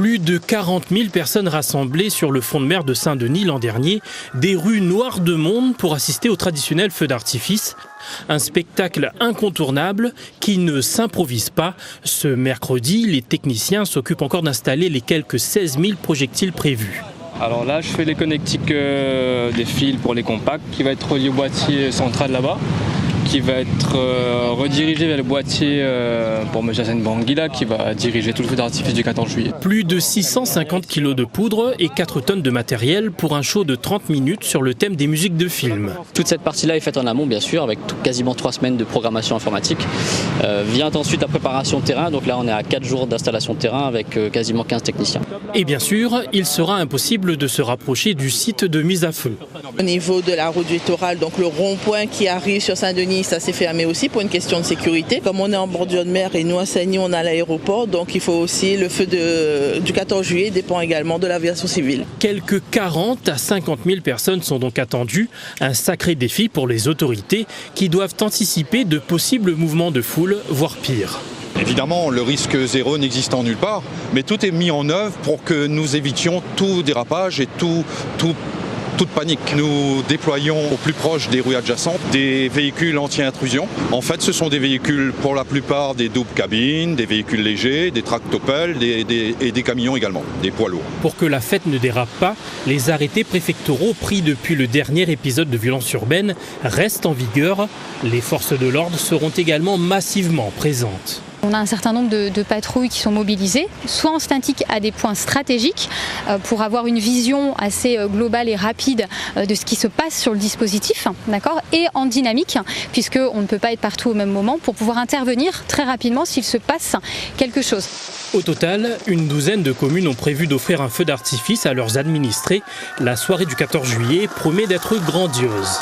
Plus de 40 000 personnes rassemblées sur le front de mer de Saint-Denis l'an dernier, des rues noires de monde pour assister au traditionnel feu d'artifice. Un spectacle incontournable qui ne s'improvise pas. Ce mercredi, les techniciens s'occupent encore d'installer les quelques 16 000 projectiles prévus. Alors là, je fais les connectiques des fils pour les compacts qui va être relié au boîtier central là-bas, qui va être redirigé vers le boîtier pour M. Hassan Banguila qui va diriger tout le feu d'artifice du 14 juillet. Plus de 650 kg de poudre et 4 tonnes de matériel pour un show de 30 minutes sur le thème des musiques de films. Toute cette partie-là est faite en amont, bien sûr, avec quasiment 3 semaines de programmation informatique. Vient ensuite la préparation de terrain, donc là on est à 4 jours d'installation de terrain avec quasiment 15 techniciens. Et bien sûr, il sera impossible de se rapprocher du site de mise à feu. Au niveau de la route du littoral, donc le rond-point qui arrive sur Saint-Denis, ça s'est fermé aussi pour une question de sécurité. Comme on est en bordure de mer et nous à Saint-Denis, on a l'aéroport, donc il faut aussi le feu du 14 juillet dépend également de l'aviation civile. Quelques 40 à 50 000 personnes sont donc attendues. Un sacré défi pour les autorités qui doivent anticiper de possibles mouvements de foule, voire pire. Évidemment, le risque zéro n'existant nulle part, mais tout est mis en œuvre pour que nous évitions tout dérapage et toute panique. Nous déployons au plus proche des rues adjacentes des véhicules anti-intrusion. En fait, ce sont des véhicules pour la plupart des doubles cabines, des véhicules légers, des tractopelles et des camions également, des poids lourds. Pour que la fête ne dérape pas, les arrêtés préfectoraux pris depuis le dernier épisode de violence urbaine restent en vigueur. Les forces de l'ordre seront également massivement présentes. On a un certain nombre de patrouilles qui sont mobilisées, soit en statique à des points stratégiques pour avoir une vision assez globale et rapide de ce qui se passe sur le dispositif, d'accord, et en dynamique, puisqu'on ne peut pas être partout au même moment pour pouvoir intervenir très rapidement s'il se passe quelque chose. Au total, une douzaine de communes ont prévu d'offrir un feu d'artifice à leurs administrés. La soirée du 14 juillet promet d'être grandiose.